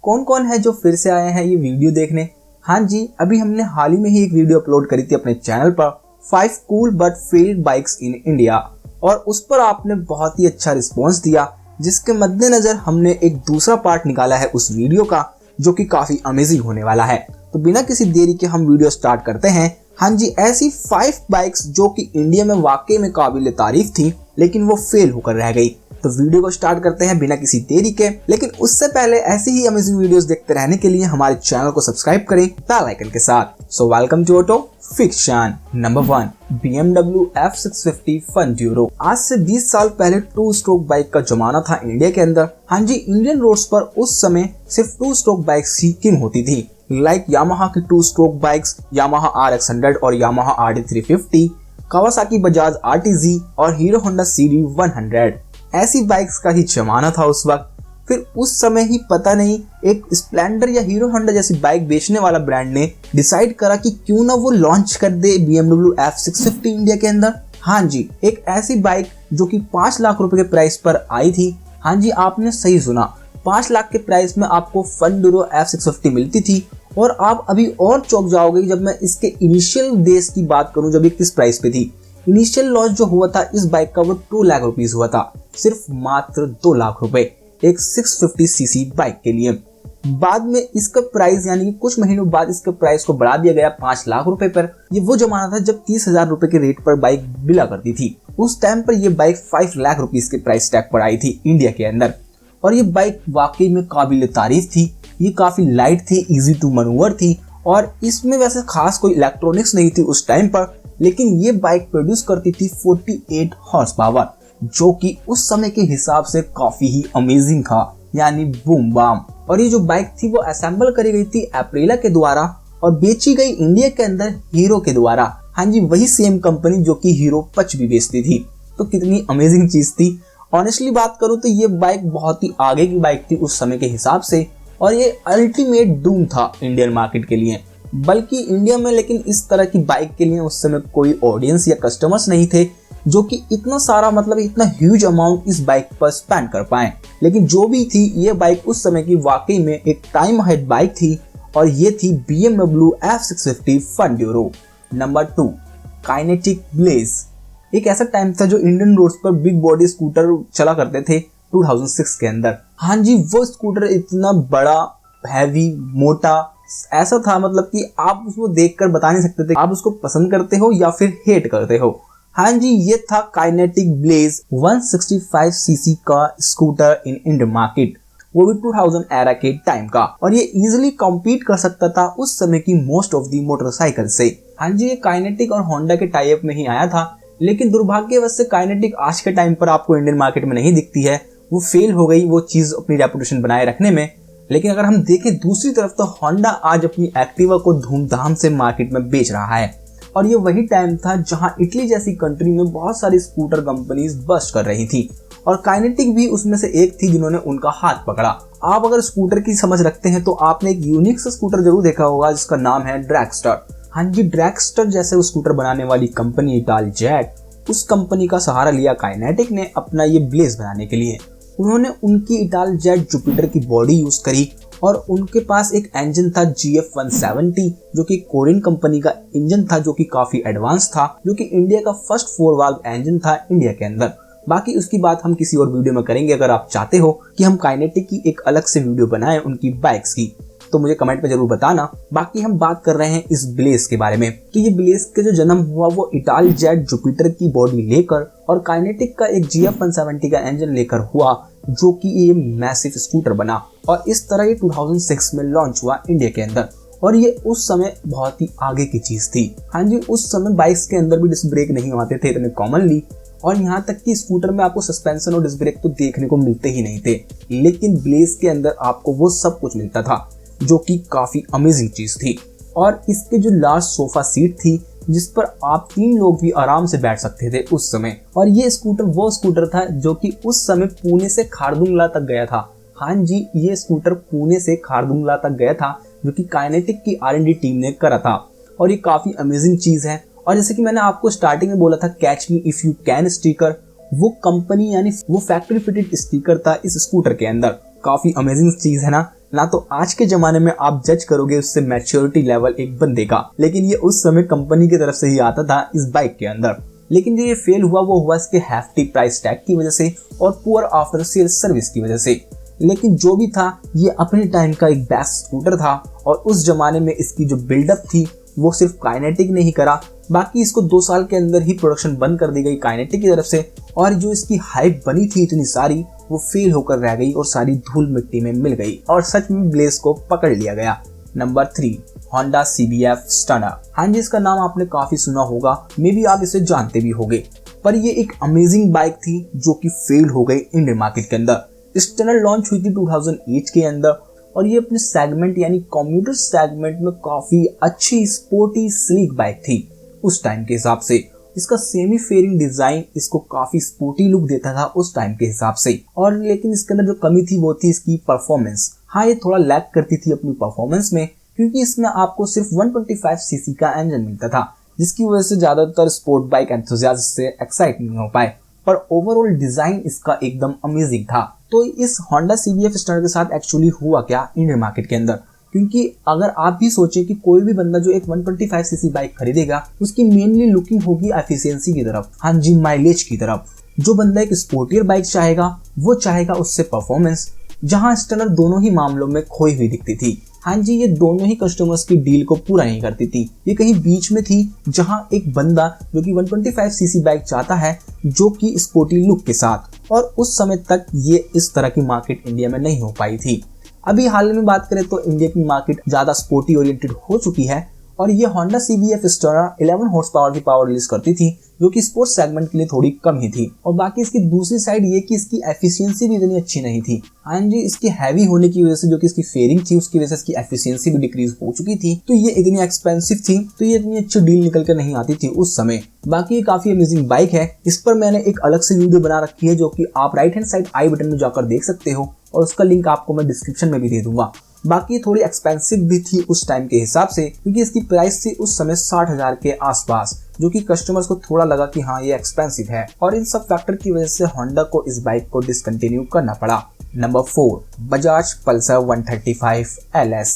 कौन कौन है जो फिर से आए हैं ये वीडियो देखने। हाँ जी, अभी हमने हाल ही में ही एक वीडियो अपलोड करी थी अपने चैनल पर 5 cool but failed bikes in India, और उस पर आपने बहुत ही अच्छा रिस्पॉन्स दिया, जिसके मद्देनजर हमने एक दूसरा पार्ट निकाला है उस वीडियो का, जो कि काफी अमेजिंग होने वाला है। तो बिना किसी देरी के हम वीडियो स्टार्ट करते हैं। हाँ जी, ऐसी 5 बाइक्स जो कि इंडिया में वाकई में काबिल तारीफ थी, लेकिन वो फेल होकर रह गई। तो वीडियो को स्टार्ट करते हैं बिना किसी देरी के। लेकिन उससे पहले ऐसी ही अमेजिंग वीडियोस देखते रहने के लिए हमारे चैनल को सब्सक्राइब करें बेल आइकन के साथ। So welcome to auto fiction. Number 1, BMW F650 Funduro. आज से 20 साल पहले 2 स्ट्रोक बाइक का जमाना था इंडिया के अंदर। हाँ जी, इंडियन रोड्स पर उस समय सिर्फ 2 स्ट्रोक बाइक्स ही किंग होती थी, लाइक यामाहा की 2 स्ट्रोक बाइक्स यामाहा RX100 और Yamaha RD350, Kawasaki Bajaj RTZ और हीरो होंडा CD100। ऐसी बाइक्स का ही जमाना था उस वक्त। फिर उस समय ही पता नहीं एक स्प्लेंडर या हीरो होंडा जैसी बाइक बेचने वाला ब्रांड ने डिसाइड करा कि क्यों ना वो लॉन्च कर दे BMW F650 इंडिया के अंदर। हाँ जी, एक ऐसी बाइक जो कि 5 लाख रुपए के प्राइस पर आई थी। हाँ जी, आपने सही सुना, 5 लाख के प्राइस में आपको फन-ड्यूरो F650 मिलती थी। और आप अभी और चौंक जाओगे जब मैं इसके इनिशियल डेज की बात करूं, जब ये किस प्राइस पे थी। इनिशियल लॉन्च जो हुआ था इस बाइक का वो 2 लाख रुपीस हुआ था, सिर्फ मात्र 2 लाख रुपए एक 650cc बाइक के लिए। बाद में इसका प्राइस यानी कि कुछ महीनों बाद इसके प्राइस को बढ़ा दिया गया 5 लाख रुपए पर। ये वो जमाना था जब 30,000 रुपए के रेट पर बाइक मिला करती थी। उस टाइम पर यह बाइक 5 लाख रुपीस के प्राइस टैग पर आई थी इंडिया के अंदर। और ये बाइक वाकई में काबिल तारीफ थी। ये काफी लाइट थी, इजी टू मैन्यूवर थी, और इसमें वैसे खास कोई इलेक्ट्रॉनिक्स नहीं थी उस टाइम पर। लेकिन ये बाइक प्रोड्यूस करती थी 48 हॉर्स पावर, जो कि उस समय के हिसाब से काफी ही अमेजिंग था, यानी बूम बाम। और ये जो बाइक थी वो असेंबल करी गई थी एप्रिला के द्वारा और बेची गई इंडिया के अंदर हीरो के द्वारा। हाँ जी, वही सेम कंपनी जो कि हीरो पच भी बेचती थी। तो कितनी अमेजिंग चीज थी। ऑनेस्टली बात करूं तो ये बाइक बहुत ही आगे की बाइक थी उस समय के हिसाब से, और ये अल्टीमेट डूम था इंडियन मार्केट के लिए। बल्कि इंडिया में लेकिन इस तरह की बाइक के लिए उस समय कोई ऑडियंस या कस्टमर्स नहीं थे जो कि इतना सारा इतना ह्यूज अमाउंट इस बाइक पर स्पेंड कर पाए। लेकिन जो भी थी, ये बाइक उस समय की वाकई में एक टाइम अहेड बाइक थी, और ये थी BMW F650 funduro. Number 2, Kinetic Blaze. एक ऐसा टाइम था जो इंडियन रोड्स पर बिग बॉडी स्कूटर चला करते थे 2006 के अंदर। हाँ जी, वो स्कूटर इतना बड़ा, हैवी, मोटा ऐसा था कि आप उसको देखकर बता नहीं सकते थे आप उसको पसंद करते हो या फिर हेट करते हो। हाँ जी, ये था काइनेटिक ब्लेज 165cc का स्कूटर इन इंडियन मार्केट, वो भी 2000 एरा के टाइम का। और ये इजीली कम्पीट कर सकता था उस समय की मोस्ट ऑफ दी मोटरसाइकिल से। हाँ जी, ये काइनेटिक और होंडा के टाई अप में ही आया था, लेकिन दुर्भाग्यवश से काइनेटिक आज के टाइम पर आपको इंडियन मार्केट में नहीं दिखती है। वो फेल हो गई वो चीज अपनी रेपुटेशन बनाए रखने में। लेकिन अगर हम देखें दूसरी तरफ तो होंडा आज अपनी एक्टिवा को धूमधाम से मार्केट में बेच रहा है। और ये वही टाइम था जहां इटली जैसी कंट्री में बहुत सारी स्कूटर कंपनीज बस्ट कर रही थी, और काइनेटिक भी उसमें से एक थी जिन्होंने उनका हाथ पकड़ा। आप अगर स्कूटर की समझ रखते हैं तो आपने एक यूनिक सा स्कूटर जरूर देखा होगा जिसका नाम है ड्रैगस्टर। हाँ जी, ड्रैगस्टर जैसे स्कूटर बनाने वाली कंपनी इटालजेट, उस कंपनी का सहारा लिया काइनेटिक ने अपना ये ब्लेज बनाने के लिए। उन्होंने उनकी इटालजेट जुपिटर की बॉडी यूज करी, और उनके पास एक इंजन था GF170 जो कि कोरियन कंपनी का इंजन था, जो कि काफी एडवांस था, जो कि इंडिया का फर्स्ट 4 वाल्व इंजन था इंडिया के अंदर। बाकी उसकी बात हम किसी और वीडियो में करेंगे। अगर आप चाहते हो कि हम काइनेटिक की एक अलग से वीडियो बनाएं उनकी बाइक्स की, तो मुझे कमेंट में जरूर बताना। बाकी हम बात कर रहे हैं इस ब्लेज के बारे में कि ये ब्लेज का जो जन्म हुआ वो इटालजेट जुपिटर की बॉडी लेकर और काइनेटिक का एक GF170 का इंजन लेकर हुआ, जो कि ये मैसिव स्कूटर बना। और इस तरह ये 2006 में लॉन्च हुआ इंडिया के अंदर, और ये उस समय बहुत ही आगे की चीज थी। हाँ जी, उस समय बाइक्स के अंदर भी डिस्क ब्रेक नहीं आते थे इतने कॉमनली, और यहाँ तक कि स्कूटर में आपको सस्पेंशन और डिस्क ब्रेक तो देखने को मिलते ही नहीं थे। लेकिन ब्लेज के अंदर आपको वो सब कुछ मिलता था, जो कि काफी अमेजिंग चीज थी। और इसके जो लास्ट सोफा सीट थी जिस पर आप 3 लोग भी आराम से बैठ सकते थे उस समय। और ये स्कूटर वो स्कूटर था जो कि उस समय पुणे से खारदुंगला तक गया था। हाँ जी, ये स्कूटर पुणे से खारदुंगला तक गया था, जो कि काइनेटिक की R&D टीम ने करा था। और ये काफी अमेजिंग चीज है। और जैसे कि मैंने आपको स्टार्टिंग में बोला था catch me if you can sticker, वो कंपनी यानी वो फैक्ट्री फिटेड स्टिकर था इस स्कूटर के अंदर। काफी अमेजिंग चीज है ना ना तो आज के जमाने में आप जज करोगे उससे मैच्योरिटी लेवल एक बंदे का, लेकिन ये उस समय कंपनी की तरफ से ही आता था इस बाइक के अंदर। लेकिन जो ये फेल हुआ वो हुआ इसके हैफ्टी प्राइस टैग की वजह से और पुअर आफ्टर सेल सर्विस की वजह से। लेकिन जो भी था ये अपने टाइम का एक बेस्ट स्कूटर था और उस जमाने में इसकी जो बिल्डअप थी वो सिर्फ काइनेटिक ने ही करा, बाकी इसको 2 साल के अंदर ही प्रोडक्शन बंद कर दी गई काइनेटिक की तरफ से। और जो इसकी हाइप बनी थी इतनी सारी, वो फेल होकर रह गई और सारी धूल मिट्टी में मिल गई और सच में ब्लेज को पकड़ लिया गया। Number 3, Honda CBF stunner. हाँ जी, इसका नाम आपने काफी सुना होगा, मे बी आप इसे जानते भी होंगे, पर ये एक अमेजिंग बाइक थी जो कि फेल हो गई इंडियन मार्केट के अंदर। स्टनर लॉन्च हुई थी 2008 के अंदर और ये अपने सेगमेंट यानी कम्यूटर सेगमेंट में काफी अच्छी स्पोर्टी स्लीक बाइक थी उस टाइम के हिसाब से। इसका सेमी फेयरिंग डिजाइन इसको काफी स्पोर्टी लुक देता था उस टाइम के हिसाब से। और लेकिन इसके अंदर जो कमी थी वो थी इसकी परफॉर्मेंस। हाँ, ये थोड़ा लैग करती थी अपनी परफॉर्मेंस में, क्योंकि इसमें आपको सिर्फ 125 सीसी का इंजन मिलता था, जिसकी वजह से ज्यादातर स्पोर्ट बाइक एंथुसियास्ट से एक्साइट नहीं हो पाए। पर ओवरऑल डिजाइन इसका एकदम अमेजिंग था। तो इस होंडा CBF स्टनर के साथ एक्चुअली हुआ क्या इंडियन मार्केट के अंदर, क्योंकि अगर आप भी सोचें कि कोई भी बंदा जो एक 125 सीसी बाइक खरीदेगा उसकी मेनली लुकिंग होगी एफिशिएंसी की तरफ, हाँ जी, माइलेज की तरफ। जो बंदा एक स्पोर्टियर बाइक चाहेगा वो चाहेगा उससे परफॉर्मेंस, जहां स्टनर दोनों ही मामलों में खोई हुई दिखती थी। हाँ जी, ये दोनों ही कस्टमर्स की डील को पूरा नहीं करती थी, ये कहीं बीच में थी, जहां एक बंदा जो कि 125 सीसी बाइक चाहता है जो कि स्पोर्टी लुक के साथ, और उस समय तक ये इस तरह की मार्केट इंडिया में नहीं हो पाई थी। अभी हाल में बात करें तो इंडिया की मार्केट ज्यादा स्पोर्टी ओरिएंटेड हो चुकी है और ये Honda CBF stunner 11 horse power की पावर रिलीज करती थी, जो कि स्पोर्ट्स सेगमेंट के लिए थोड़ी कम ही थी। और बाकी इसकी दूसरी साइड ये कि इसकी एफिशिएंसी भी इतनी अच्छी नहीं थी। हाँ जी, इसकी हैवी होने की वजह से जो कि इसकी फेयरिंग थी उसकी वजह से इसकी एफिशिएंसी भी डिक्रीज हो चुकी थी, तो ये इतनी एक्सपेंसिव थी, तो ये इतनी अच्छी डील निकल कर नहीं आती थी उस समय। बाकी ये काफी अमेजिंग बाइक है, इस पर मैंने एक अलग से वीडियो बना रखी है जो कि आप right hand side I button में जाकर देख सकते हो और उसका लिंक आपको मैं डिस्क्रिप्शन में भी दे दूंगा। बाकी थोड़ी एक्सपेंसिव भी थी उस टाइम के हिसाब से, क्योंकि इसकी प्राइस थी उस समय 60,000 के आसपास, जो कि कस्टमर्स को थोड़ा लगा कि हाँ ये एक्सपेंसिव है, और इन सब फैक्टर की वजह से होंडा को इस बाइक को डिसकंटिन्यू करना पड़ा। Number 4, Bajaj Pulsar 135 LS।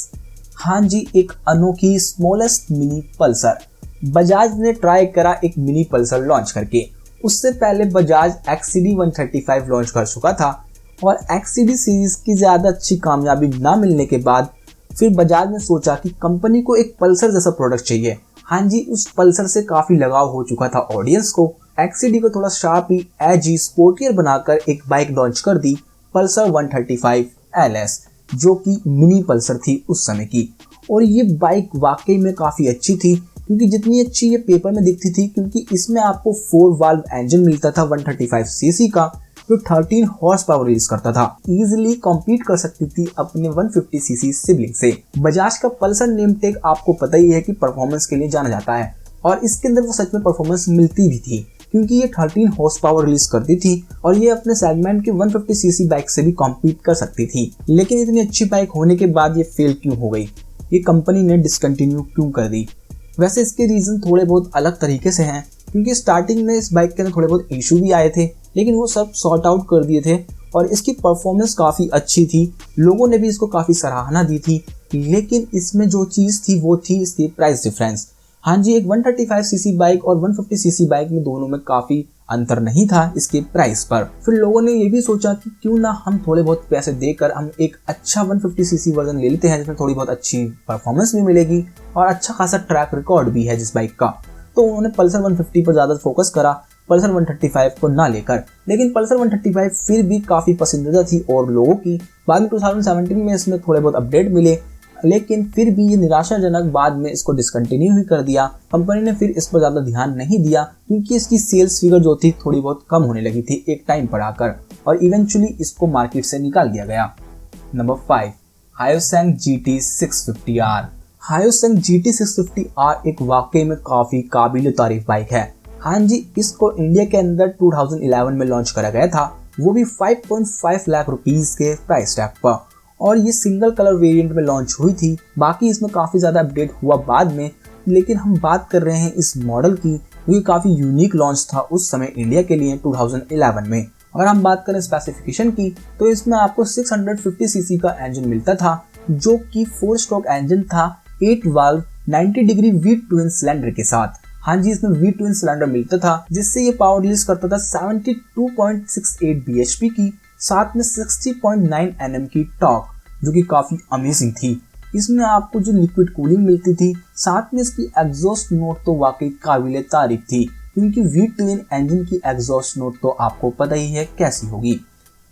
हाँ जी, एक अनोखी स्मॉलेस्ट मिनी पल्सर। बजाज ने ट्राई करा एक मिनी पल्सर लॉन्च करके। उससे पहले बजाज XCD 135 लॉन्च कर चुका था और XCD सीरीज की ज्यादा अच्छी कामयाबी ना मिलने के बाद फिर बजाज ने सोचा कि कंपनी को एक पल्सर जैसा प्रोडक्ट चाहिए। हाँ जी, उस पल्सर से काफी लगाव हो चुका था ऑडियंस को। XCD को थोड़ा शार्पी एजी स्पोर्टियर बनाकर एक बाइक लॉन्च कर दी, पल्सर 135 LS, जो कि मिनी पल्सर थी उस समय की। और ये बाइक वाकई में काफी अच्छी थी, क्योंकि जितनी अच्छी ये पेपर में दिखती थी, क्योंकि इसमें आपको 4 वाल्व इंजन मिलता था 135 सीसी का, जो 13 हॉर्स पावर रिलीज करता था, इजीली कॉम्पीट कर सकती थी अपने 150 सीसी सिबलिंग से। बजाज का पल्सर नेम टैग आपको पता ही है कि परफॉर्मेंस के लिए जाना जाता है, और इसके अंदर वो सच में परफॉर्मेंस मिलती भी थी, क्योंकि ये 13 हॉर्स पावर रिलीज करती थी और ये अपने सेगमेंट के 150 सीसी बाइक से भी कॉम्पीट कर सकती थी। लेकिन इतनी अच्छी बाइक होने के बाद ये फेल क्यों हो गई, ये कंपनी ने डिसकंटिन्यू क्यों कर दी? वैसे इसके रीजन थोड़े बहुत अलग तरीके से हैं, क्योंकि स्टार्टिंग में इस बाइक के अंदर थोड़े बहुत इशू भी आए थे, लेकिन वो सब सॉर्ट आउट कर दिए थे और इसकी परफॉर्मेंस काफ़ी अच्छी थी, लोगों ने भी इसको काफ़ी सराहना दी थी। लेकिन इसमें जो चीज़ थी वो थी इसकी प्राइस डिफरेंस। हाँ जी, एक 135 सीसी बाइक और 150 सीसी बाइक में दोनों में काफ़ी अंतर नहीं था इसके प्राइस पर। फिर लोगों ने ये भी सोचा कि क्यों ना हम थोड़े बहुत पैसे देकर हम एक अच्छा 150 सीसी वर्जन ले लेते हैं, जिसमें थोड़ी बहुत अच्छी परफॉर्मेंस भी मिलेगी और अच्छा खासा ट्रैक रिकॉर्ड भी है जिस बाइक का। तो उन्होंने पल्सर 150 पर ज़्यादा फोकस करा, पल्सर 135 को ना लेकर। लेकिन पल्सर 135 फिर भी काफ़ी पसंदीदा थी और लोगों की। बाद में 2017 में इसमें थोड़े बहुत अपडेट मिले, लेकिन फिर भी ये निराशाजनक बाद में इसको डिसकंटिन्यू ही कर दिया। कंपनी ने फिर इस पर ज़्यादा ध्यान नहीं दिया, क्योंकि इसकी सेल्स फिगर जो थी थोड़ी बहुत कम होने लगी थी एक टाइम पर आकर, और इवेंचुअली इसको मार्केट से निकाल दिया गया। Number 5, हायोसंग GT 650R। हायोसंग GT 650R एक वाकई में काफ़ी काबिल तारीफ बाइक है। हाँ जी, इसको इंडिया के अंदर 2011 में लॉन्च करा गया था, वो भी 5.5 लाख रुपीज़ के प्राइस टैग पर, और ये सिंगल कलर वेरिएंट में लॉन्च हुई थी। बाकी इसमें काफ़ी ज़्यादा अपडेट हुआ बाद में, लेकिन हम बात कर रहे हैं इस मॉडल की, जो कि काफ़ी यूनिक लॉन्च था उस समय इंडिया के लिए 2011 में। अगर हम बात करें स्पेसिफिकेशन की, तो इसमें आपको 650 सीसी का इंजन मिलता था, जो कि 4 स्ट्रोक इंजन था 8 valve 90 degree V twin cylinder के साथ। हाँ जी, इसमें वी ट्विन सिलेंडर मिलता था जिससे ये पावर रिलीज करता था 72.68 bhp की, साथ में 60.9 Nm की टॉर्क, जो कि काफी अमेजिंग थी। इसमें आपको जो लिक्विड कूलिंग मिलती थी, साथ में इसकी एग्जॉस्ट नोट तो वाकई काबिले तारीफ थी, क्योंकि वी ट्विन इंजन की एग्जॉस्ट नोट तो आपको पता ही है कैसी होगी।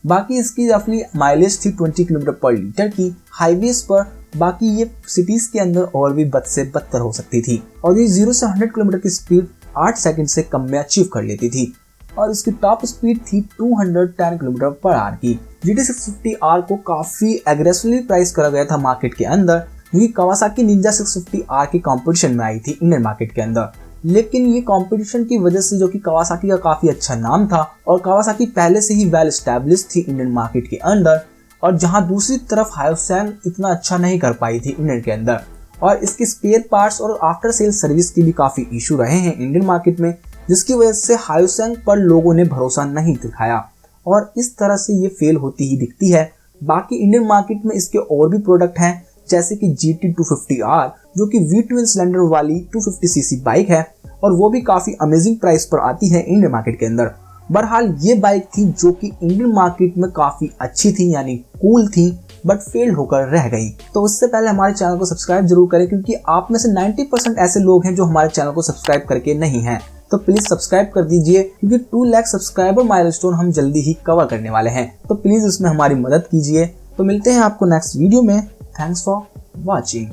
बाकी इसकी रफली माइलेज थी 20 किलोमीटर पर लीटर की हाईवेज पर। बाकी ये सिटीज के अंदर और भी बद से बदतर हो सकती थी, और ये 0 से 100 किलोमीटर की स्पीड 8 सेकंड से कम में अचीव कर लेती थी, और इसकी टॉप स्पीड थी 210 किलोमीटर पर आवर की। GT650R को काफी एग्रेसिवली प्राइस करा गया था मार्केट के अंदर, क्योंकि कावासाकी निंजा 650R की कंपटीशन में आई थी इंडियन मार्केट के अंदर। लेकिन ये कंपटीशन की वजह से, जो कि कावासाकी का काफी अच्छा नाम था और कावासाकी पहले से ही वेल एस्टैब्लिश थी इंडियन मार्केट के अंदर, और जहां दूसरी तरफ हायोसैंग इतना अच्छा नहीं कर पाई थी इंडियन के अंदर, और इसके स्पेयर पार्ट्स और आफ्टर सेल सर्विस की भी काफी इशू रहे हैं इंडियन मार्केट में, जिसकी वजह से हायोसैंग पर लोगों ने भरोसा नहीं दिखाया, और इस तरह से ये फेल होती ही दिखती है। बाकी इंडियन मार्केट में इसके और भी प्रोडक्ट हैं, जैसे कि GT250R, जो कि वी ट्विन सिलेंडर वाली 250cc बाइक है, और वो भी काफी अमेजिंग प्राइस पर आती है इंडियन मार्केट के अंदर। बहरहाल ये बाइक थी जो कि इंडियन मार्केट में काफी अच्छी थी, यानी कूल थी, बट फेल्ड होकर रह गई। तो उससे पहले हमारे चैनल को सब्सक्राइब जरूर करें, क्योंकि आप में से 90% ऐसे लोग हैं जो हमारे चैनल को सब्सक्राइब करके नहीं हैं। तो प्लीज सब्सक्राइब कर दीजिए, क्योंकि 2 लाख सब्सक्राइबर माइलस्टोन हम जल्दी ही कवर करने वाले हैं। तो प्लीज उसमें हमारी मदद कीजिए। तो मिलते हैं आपको नेक्स्ट वीडियो में। Thanks for watching.